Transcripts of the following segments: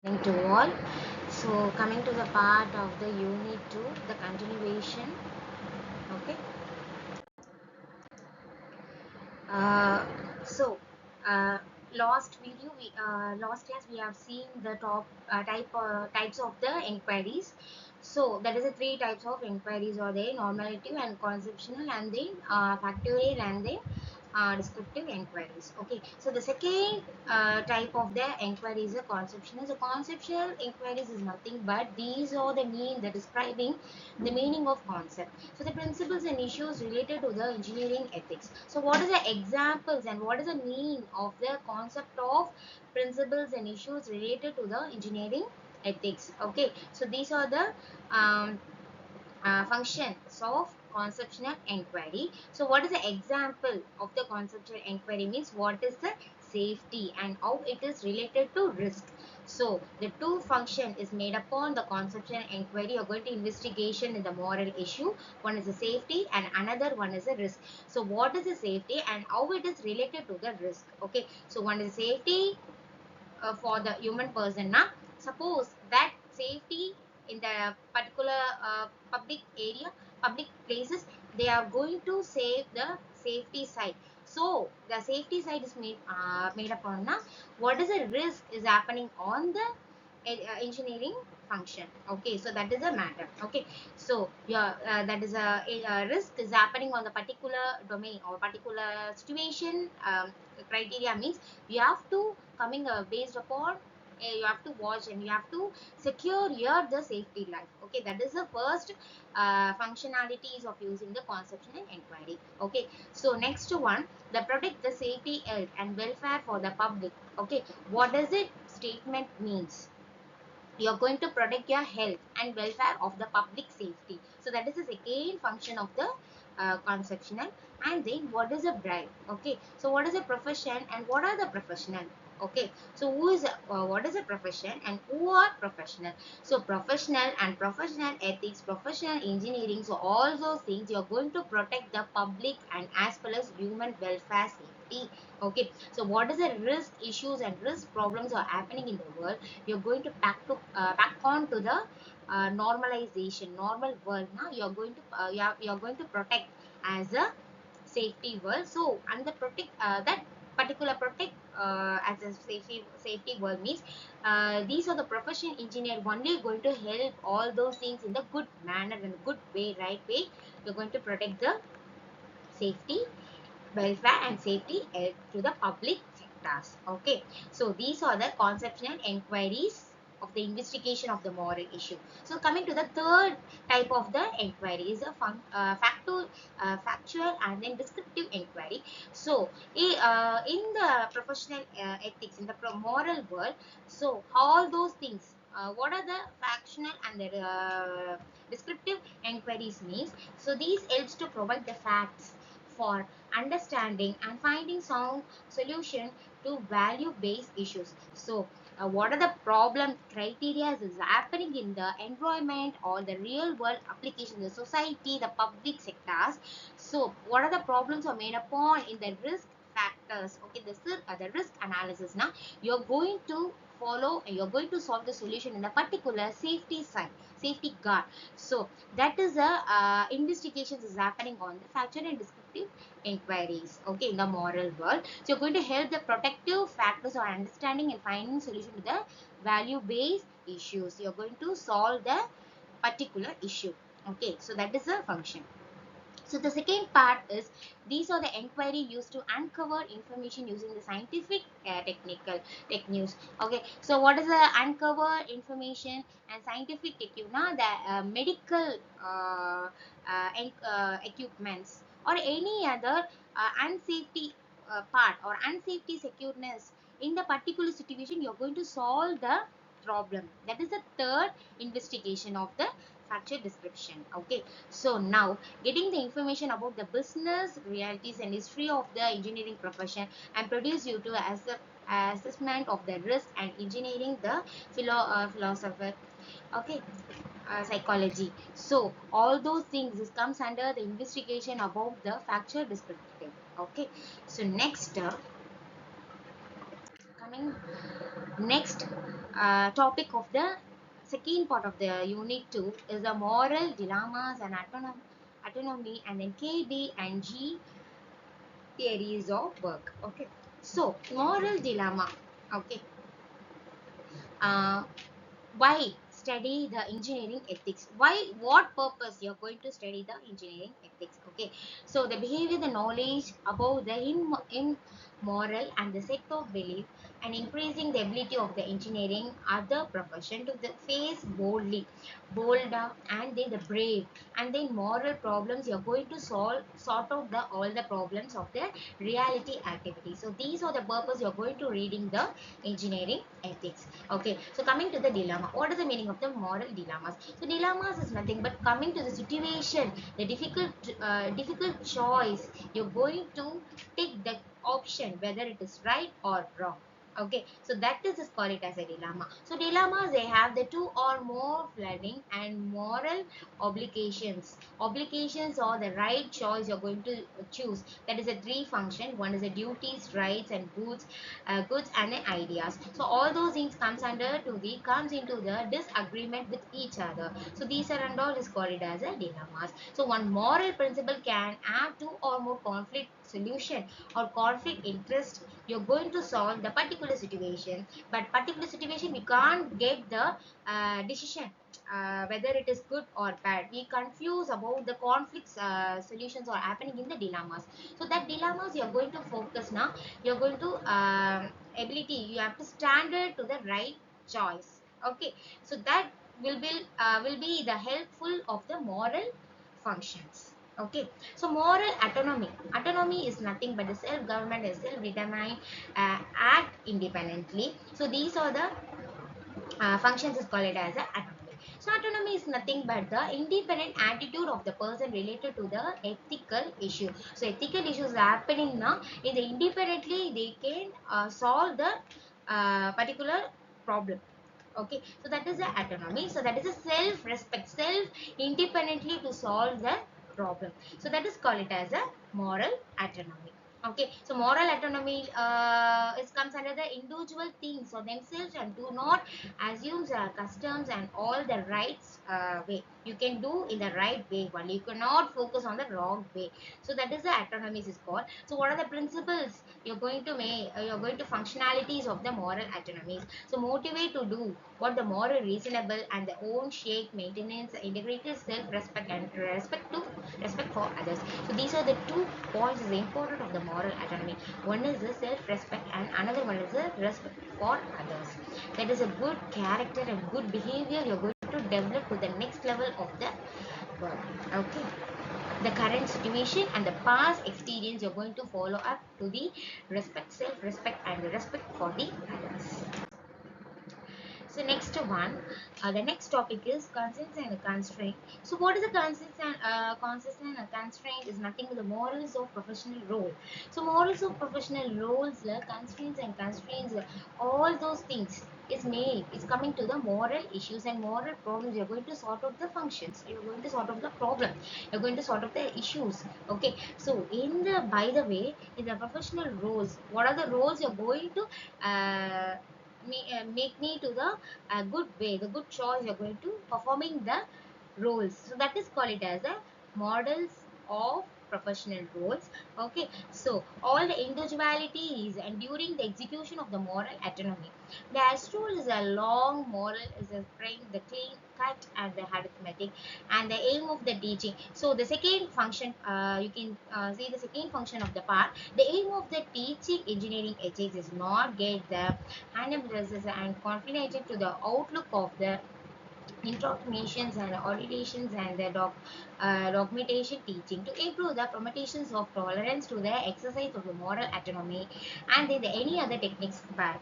To all. So coming to the part of the unit 2, the continuation. Okay. Uh, so uh, last video last class we have seen the types of the inquiries. So that is the three types of inquiries are there: normative and conceptual, and then factorial, and then descriptive inquiries. Okay, so the second type of the inquiry is a conceptual. So conceptual inquiries is nothing but these are the describing the meaning of concept. So the principles and issues related to the engineering ethics. So what is the examples and what is the meaning of the concept of principles and issues related to the engineering ethics? Okay, so these are the um, functions of conceptual inquiry. So what is the example of the conceptual inquiry means what is the safety and how it is related to risk. So the two function is made upon the conceptual inquiry. You're going to investigation in the moral issue. One is the safety and another one is a risk. So what is the safety and how it is related to the risk? Okay, so one is safety for the human person. Now suppose that safety in the particular public area, public places, they are going to save the safety side. So the safety side is made upon now what is the risk is happening on the engineering function. Okay, so that is a matter. Okay, so yeah, that is a risk is happening on the particular domain or particular situation. Criteria means you have to coming based upon you have to watch and you have to secure your the safety life. Okay, that is the first functionalities of using the conceptual inquiry. Okay, so next one, the protect the safety, health and welfare for the public. Okay, what does it statement means? You're going to protect your health and welfare of the public safety. So that is the second function of the conceptual. And then what is a bride? Okay, so what is a profession and what are the professional? Okay, so who is what is a profession and who are professional? So professional and professional ethics, professional engineering, so all those things you're going to protect the public and as well as human welfare safety. Okay, so what is the risk issues and risk problems are happening in the world? You're going to back on to the normalization normal world. Now you're going to you're going to protect as a safety world. So and the protect that particular protect as a safety world means these are the profession engineer only going to help all those things in the good manner and good way, right way. You're going to protect the safety, welfare and safety to the public sectors. Okay, so these are the conceptual inquiries of the investigation of the moral issue. So coming to the third type of the inquiry is a factual and then descriptive inquiry. So in the professional ethics in the moral world, so all those things what are the factional and the descriptive inquiries means. So these helps to provide the facts for understanding and finding sound solution to value based issues. So what are the problem criteria is happening in the environment or the real world application, the society, the public sectors. So what are the problems are made upon in the risk factors. Okay, this is the risk analysis. Now you're going to follow and you're going to solve the solution in a particular safety side, safety guard. So that is a investigations is happening on the factual and descriptive inquiries. Okay, in the moral world. So you're going to help the protective factors or understanding and finding solution to the value based issues. You're going to solve the particular issue. Okay, so that is a function. So the second part is these are the inquiry used to uncover information using the scientific technical techniques. Okay, so what is the uncover information and scientific technique? Now the medical equipments or any other unsafety part or unsafety secureness in the particular situation, you're going to solve the problem. That is the third investigation of the factual description. Okay, so now getting the information about the business realities and history of the engineering profession and produce you to as the assessment of the risk and engineering the philosopher. Okay, psychology. So all those things is comes under the investigation about the factual descriptive. Okay, so next coming next topic of the second part of the unit 2 is the moral dilemmas and autonomy, and then KB and G theories of work. Okay, so moral dilemma. Okay, uh, why study the engineering ethics? Why, what purpose you're going to study the engineering ethics? Okay, so the behavior, the knowledge about the immoral and the set of belief, and increasing the ability of the engineering other profession to the face boldly, bolder, and then the brave, and then moral problems you're going to sort out the all the problems of the reality activity. So these are the purpose you're going to reading the engineering ethics. Okay, so coming to the dilemma, what is the meaning of the moral dilemmas? So dilemmas is nothing but coming to the situation, the difficult choice. You're going to take the option whether it is right or wrong. Okay, so that is call it as a dilemma. So dilemmas, they have the two or more flooding and moral obligations. Obligations are the right choice you're going to choose. That is a three function. One is the duties, rights, and goods and the ideas. So all those things comes into the disagreement with each other. So these are and all is called it as a dilemmas. So one moral principle can have two or more conflict solution or conflict interest. You're going to solve the particular situation, but particular situation we can't get the decision whether it is good or bad. We confuse about the conflicts solutions are happening in the dilemmas. So that dilemmas you're going to focus now. You're going to ability, you have to standard to the right choice. Okay, so that will be the helpful of the moral functions. Okay, so moral autonomy is nothing but the self government is self determined, act independently. So these are the functions is called as a autonomy. So autonomy is nothing but the independent attitude of the person related to the ethical issue. So ethical issues happening now in the independently they can solve the particular problem. Okay, so that is the autonomy. So that is a self respect, self independently to solve the problem. So that is called it as a moral autonomy. Okay, so moral autonomy is comes under the individual things or themselves and do not assumes customs and all the rights way. You can do in the right way only. You cannot focus on the wrong way. So that is the autonomy is called. So what are the principles you're going to make? You're going to functionalities of the moral autonomies. So motivate to do what the moral reasonable and the own shape maintenance, integrated self-respect and respect for others. So these are the two points is the important of the moral autonomy. One is the self-respect and another one is the respect for others. That is a good character and good behavior you're going to develop to the next level of the work. Okay, the current situation and the past experience you're going to follow up to the respect, self-respect and the respect for the others. So next one, the next topic is conscience and constraint. So what is a conscience and a constraint is nothing but the morals of professional role. So morals of professional roles, constraints, all those things is made. It's coming to the moral issues and moral problems. You're going to sort out the functions. You're going to sort out the problem. You're going to sort out the issues. Okay. So in the by the way, in the professional roles, what are the roles you're going to make me to the good way, the good choice you're going to performing the roles. So that is called it as the models of professional roles. Okay, so all the individualities and during the execution of the moral autonomy. The astral is a long moral is a frame, the clean cut and the arithmetic and the aim of the teaching. So the second function, you can see the second function of the part. The aim of the teaching engineering ethics is not get the analysis and confidential to the outlook of the interpretations and auditations and the documentation teaching to improve the permutations of tolerance to the exercise of the moral autonomy and then the any other techniques but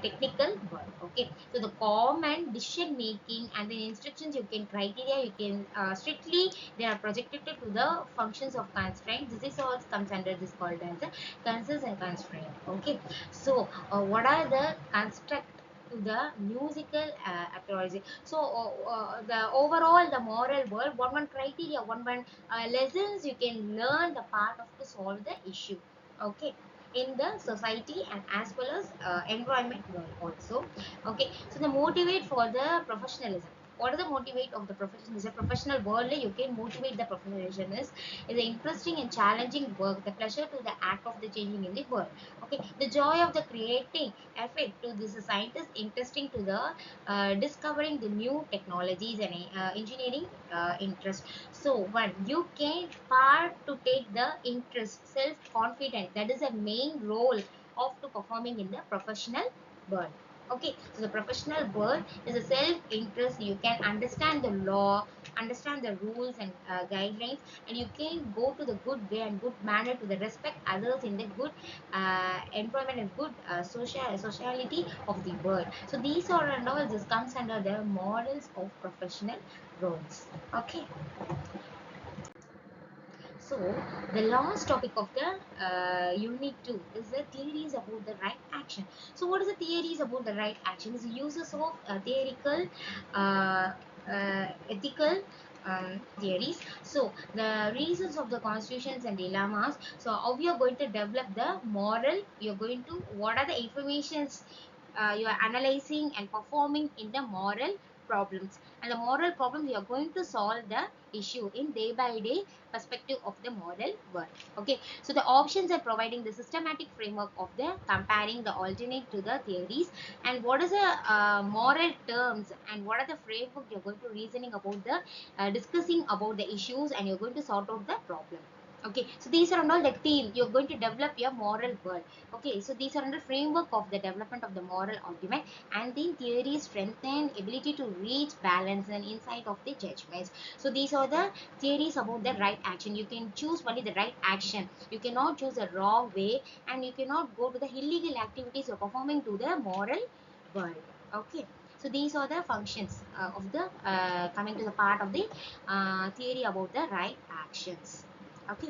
technical work. Okay, so the common decision making and the instructions you can criteria you can strictly they are projected to the functions of constraint. This is all comes under this called as the concerns and constraint. Okay, so what are the construct to the musical apology. So the overall the moral world one criteria one lessons you can learn the part of to solve the issue. Okay, in the society and as well as environment world also. Okay, so the motivate for the professionalism. What are the motivate of the profession? Is a professional world you can motivate the professionalism is the interesting and challenging work, the pleasure to the act of the changing in the world. Okay, the joy of the creating effect to this scientist interesting to the discovering the new technologies and engineering interest. So one, you can part to take the interest, self-confident. That is a main role of to performing in the professional world. Okay, so the professional world is a self-interest. You can understand the law, understand the rules and guidelines, and you can go to the good way and good manner to the respect others in the good environment and good sociality of the world. So these are and all this comes under the models of professional roles. Okay. So the last topic of the unit 2 is the theories about the right action. So what is the theories about the right action? Is the uses of theoretical, ethical theories. So the reasons of the constitutions and dilemmas. So how you are going to develop the moral, you are going to, what are the informations you are analyzing and performing in the moral problems, and the moral problem you are going to solve the issue in day by day perspective of the moral world. Okay, so the options are providing the systematic framework of the comparing the alternate to the theories, and what is the moral terms and what are the framework you're going to reasoning about the discussing about the issues, and you're going to sort out the problem. Okay, so these are all the theme you're going to develop your moral world. Okay, so these are under framework of the development of the moral argument, and then theory strengthen ability to reach balance and insight of the judgments. So these are the theories about the right action. You can choose only the right action. You cannot choose the wrong way, and you cannot go to the illegal activities you're performing to the moral world. Okay. So these are the functions of the coming to the part of the theory about the right actions. Okay.